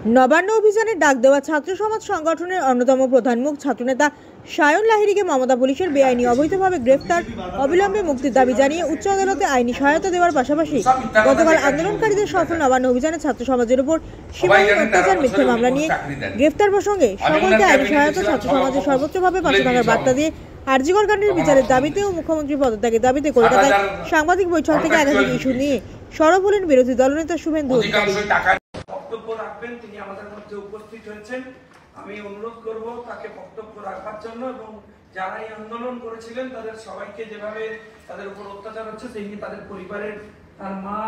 নবান্ন অভিযানে ডাক দেওয়া ছাত্র সমাজ সংগঠনের অন্যতম প্রধান মুখ ছাত্রনেতা সায়ন লাহিড়ীকে মমতা পুলিশের বেআইনি অবৈধভাবে গ্রেফতার, অবিলম্বে মুক্তির দাবি জানিয়ে উচ্চ আদালতে আইনি সহায়তা দেওয়ার পাশাপাশি গতকাল আন্দোলনকারীদের সফল নবান্ন অভিযানে ছাত্র সমাজের উপর সীমাহীন অত্যাচার মিথ্যে মামলা নিয়ে গ্রেফতার প্রসঙ্গে সকলকে আইনি সহায়তা ছাত্র সমাজের সর্বোচ্চভাবে পাশে থাকার বার্তা দিয়ে আরজিকর কাণ্ডের বিচারের দাবিতে ও মুখ্যমন্ত্রী পদত্যাগের দাবিতে কলকাতায় সাংবাদিক বৈঠক থেকে একাধিক ইস্যু নিয়ে সরব হলেন বিরোধী দলনেতা শুভেন্দু অধিকারী। বক্তব্য রাখবেন, তিনি আমাদের মধ্যে উপস্থিত হয়েছেন। আমি অনুরোধ করব তাকে বক্তব্য রাখার জন্য, এবং যারা এই আন্দোলন করেছিলেন তাদের সবাইকে যেভাবে তাদের উপর অত্যাচার হচ্ছে সেই নিয়ে তাদের পরিবারের তার মা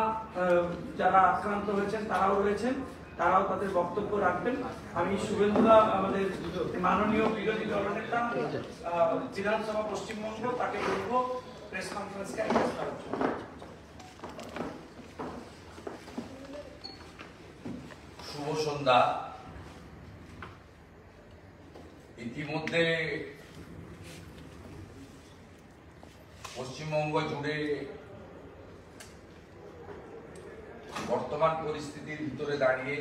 যারা আক্রান্ত হয়েছেন তারাও রয়েছেন, তারাও তাদের বক্তব্য রাখবেন। আমি শুভেন্দুদা আমাদের মাননীয় বিরোধী দলনেতা বিধানসভা পশ্চিমবঙ্গ, তাকে বলবো প্রেস কনফারেন্সকে অ্যাড্রেস করার জন্য। শুভ সন্ধ্যা। ইতিমধ্যে পশ্চিমবঙ্গ জুড়ে বর্তমান পরিস্থিতির ভিতরে দাঁড়িয়ে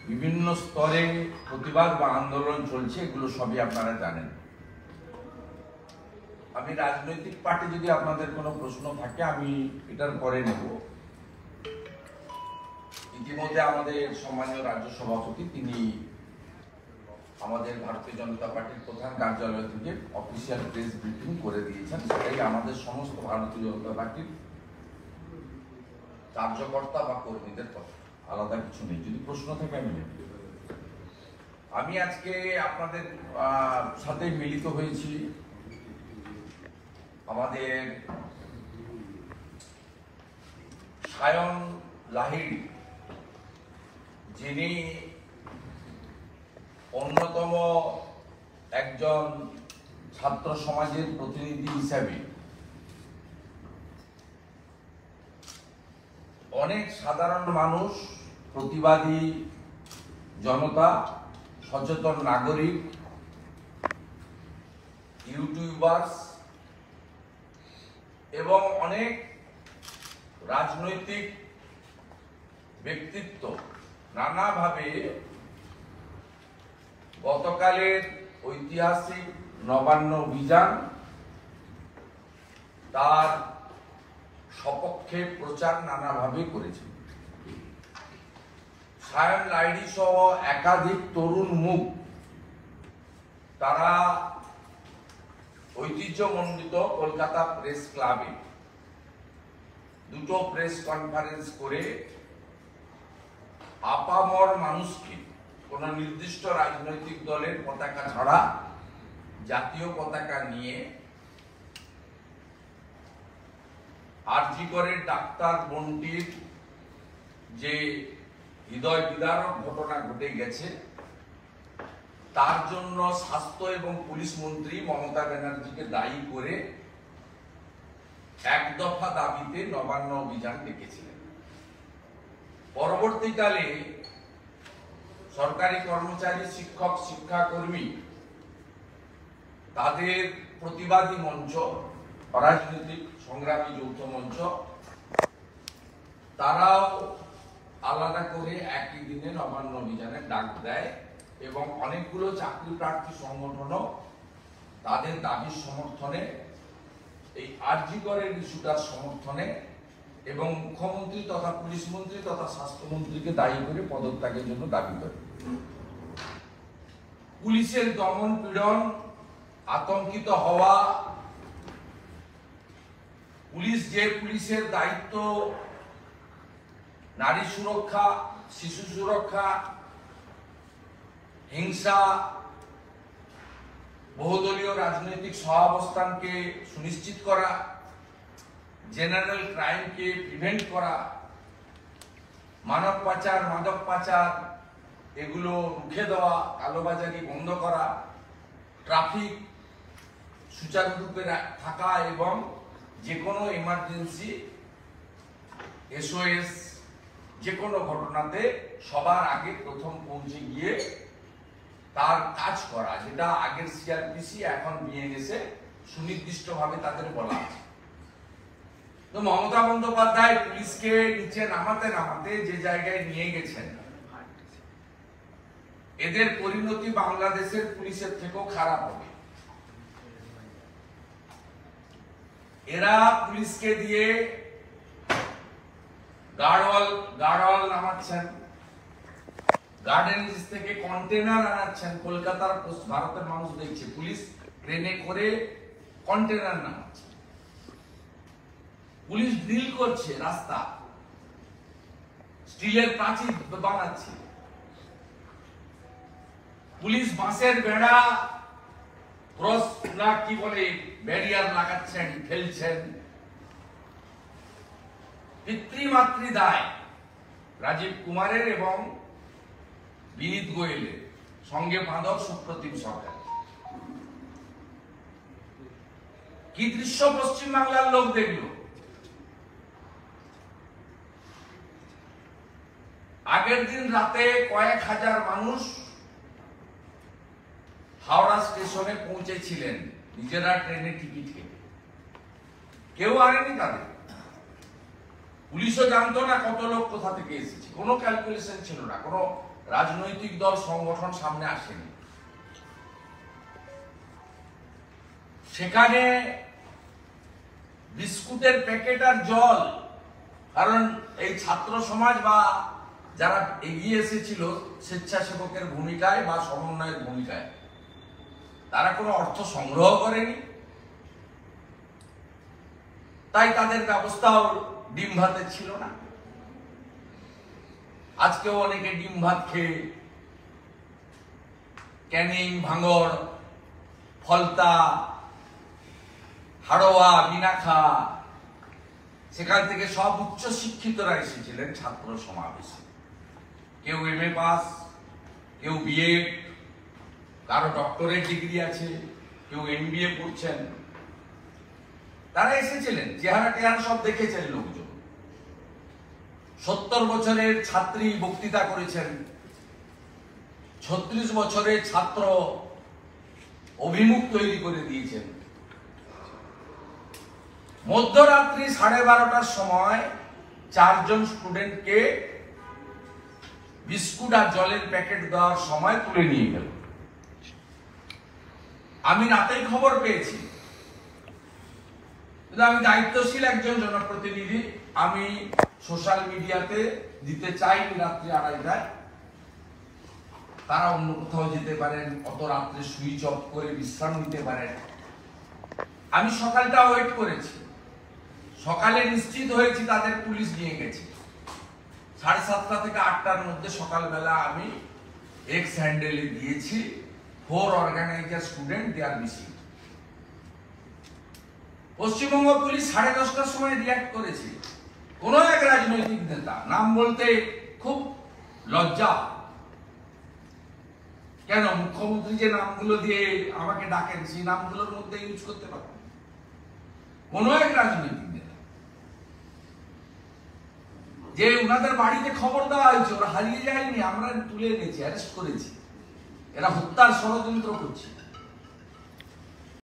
বিভিন্ন স্তরে প্রতিবাদ বা আন্দোলন চলছে, এগুলো সবই আপনারা জানেন। আমি রাজনৈতিক পার্টি যদি আপনাদের কোনো প্রশ্ন থাকে আমি এটার পরে নেব। ইতিমধ্যে আমাদের সম্মানীয় রাজ্য সভাপতি তিনি আমাদের ভারতীয় জনতা পার্টির প্রধান কার্যালয় থেকে অফিসিয়াল প্রেস ব্রিফিং করে দিয়েছেন। সেটাই আমাদের সমস্ত ভারতীয় জনতা পার্টির কার্যকর্তা বা কর্মীদের কথা, আলাদা কিছু নেই। যদি প্রশ্ন থাকে আমি নেব। আমি আজকে আপনাদের সাথে মিলিত হয়েছি আমাদের সায়ন লাহিড়ী, যিনি অন্যতম একজন ছাত্র সমাজের প্রতিনিধি হিসাবে অনেক সাধারণ মানুষ, প্রতিবাদী জনতা, সচেতন নাগরিক, ইউটিউবার্স এবং অনেক রাজনৈতিক ব্যক্তিত্ব নানাভাবে গতকালের ঐতিহাসিক নবান্ন অভিযান তার সপক্ষে প্রচার নানাভাবে করেছে। সায়ন লাহিড়ী সহ একাধিক তরুণ মুখ তারা ঐতিহ্যমণ্ডিত কলকাতা প্রেস ক্লাবে দুটো প্রেস কনফারেন্স করে আপামর মানুষকে কোন নির্দিষ্ট রাজনৈতিক দলের পতাকা ছাড়া জাতীয় পতাকা নিয়ে আরজিকরের ডাক্তার বোনটির যে হৃদয় বিদারক ঘটনা ঘটে গেছে তার জন্য স্বাস্থ্য এবং পুলিশ মন্ত্রী মমতা ব্যানার্জিকে দায়ী করে এক দফা দাবিতে নবান্ন অভিযান ডেকেছিলেন। পরবর্তীকালে সরকারি কর্মচারী, শিক্ষক, শিক্ষাকর্মী, তাদের প্রতিবাদী মঞ্চ, অরাজনৈতিক সংগ্রামী যৌথ মঞ্চ, তারাও আলাদা করে একই দিনে নবান্ন অভিযানের ডাক দেয় এবং অনেকগুলো চাকরি প্রার্থী সংগঠনও তাদের দাবির সমর্থনে, এই আরজিকরের ইস্যুটার সমর্থনে এবং মুখ্যমন্ত্রী তথা পুলিশ মন্ত্রী তথা স্বাস্থ্যমন্ত্রীকে দায়ী করে পদত্যাগের জন্য দাবি করে। পুলিশের দমন পীড়ন, আতঙ্কিত হওয়া, পুলিশের দায়িত্ব নারী সুরক্ষা, শিশু সুরক্ষা, হিংসা, বহুদলীয় রাজনৈতিক সহাবস্থানকে সুনিশ্চিত করা, জেনারেল ক্রাইমকে প্রিভেন্ট করা, মানব পাচার, মাদক পাচার এগুলো রুখে দেওয়া, কালোবাজারি বন্ধ করা, ট্রাফিক সুচারুরূপে থাকা এবং যে কোনো এমার্জেন্সি SOS যে কোনো ঘটনাতে সবার আগে প্রথম পৌঁছে গিয়ে তার কাজ করা, যেটা আগের CRPC এখন BNS সুনির্দিষ্টভাবে তাদের বলা আছে। তো মমতা বন্দ্যোপাধ্যায় পুলিশকে নিচে নামাতে নামাতে যে জায়গায় নিয়ে গেছেন, এদের পরিণতি বাংলাদেশের পুলিশের থেকেও খারাপ হবে। এরা পুলিশকে দিয়ে গার্ডওয়াল নামাচ্ছেন, গার্ডেনিস থেকে কন্টেনার আনাচ্ছেন। কলকাতার ভারতের মানুষ দেখছে পুলিশ ট্রেনে করে কন্টেনার নামাচ্ছে, পুলিশ ড্রিল করছে, রাস্তা স্টিলের প্রাচীর বানাচ্ছে, পুলিশ বাঁশের বেড়া কি বলে ব্যারিয়ার লাগাচ্ছেন, ফেলছেন। পিতৃমাতৃ দায় রাজীব কুমারের এবং বিনীত গোয়েলের, সঙ্গে বাঁধব সুপ্রতিম সরকার। কি দৃশ্য পশ্চিমবাংলার লোক দেখলো। আগের দিন রাতে কয়েক হাজার মানুষ হাওড়া স্টেশনে পৌঁছেছিলেন নিজেরা ট্রেনে টিকিট কেটে, কেউ আনেনি তাদের। পুলিশও জানতো না কত লোক কোথা থেকে এসেছে, কোনো ক্যালকুলেশন ছিল না, কোনো রাজনৈতিক দল সংগঠন সামনে আসেনি। সেখানে বিস্কুটের প্যাকেট আর জল, কারণ এই ছাত্র সমাজ বা যারা এগিয়ে এসেছিল স্বেচ্ছাসেবকের ভূমিকায় বা সমন্বয়ের ভূমিকায়, তারা কোনো অর্থ সংগ্রহ করেনি, তাই তাদের ব্যবস্থাও ডিম ভাতের ছিল না। আজকেও অনেকে ডিম ভাত খেয়ে ক্যানিং, ভাঙড়, ফলতা, হাড়োয়া, বিনাখা, সেখান থেকে সব উচ্চ শিক্ষিতরা এসেছিলেন ছাত্র সমাবেশে। কেউ এমএ পাস, কেউ বিএ, কারো ডক্টরেট ডিগ্রি আছে, কেউ এমবিএ পড়ছেন। তারা এসেছিলেন, চেহারা টেহারা সব দেখেছেন লোকজন। 70 বছরের ছাত্রী বক্তৃতা করেছেন, 36 বছরের ছাত্র অভিমুখ তৈরি করে দিয়েছেন। মধ্যরাত্রি 12:30টার সময় 4 জন স্টুডেন্টকে বিস্কুট আর জলের প্যাকেট দেওয়ার সময় তুলে নিয়ে গেল। আমি রাতেই খবর পেয়েছি, কিন্তু আমি দায়িত্বশীল একজন জনপ্রতিনিধি, আমি সোশ্যাল মিডিয়াতে দিতে চাইনি রাত্রি 2:30টায়। তারা অন্য কোথাও যেতে পারেন, অত রাত্রে সুইচ অফ করে বিশ্রাম নিতে পারেন। আমি সকালটা ওয়েট করেছি, সকালে নিশ্চিত হয়েছি তাদের পুলিশ নিয়ে গেছে। 7:30 থেকে 8টার মধ্যে সকালবেলা আমি এক্স হ্যান্ডেলে দিয়েছি 4 অর্গানাইজার স্টুডেন্ট দে আর মিসিং। পশ্চিমবঙ্গ পুলিশ 10:30টার সময় রিঅ্যাক্ট করেছে। কোন এক রাজনৈতিক নেতা, নাম বলতে খুব লজ্জা, কেন মুখ্যমন্ত্রী যে নামগুলো দিয়ে আমাকে ডাকেন সেই নামগুলোর মধ্যে ইউজ করতে পারেন, কোন এক রাজনৈতিক নেতা, যে ওনাদের বাড়িতে খবর দেওয়া হয়েছে ওরা হারিয়ে যায়নি, আমরা তুলে এনেছি, অ্যারেস্ট করেছি, এরা হত্যার ষড়যন্ত্র করছে।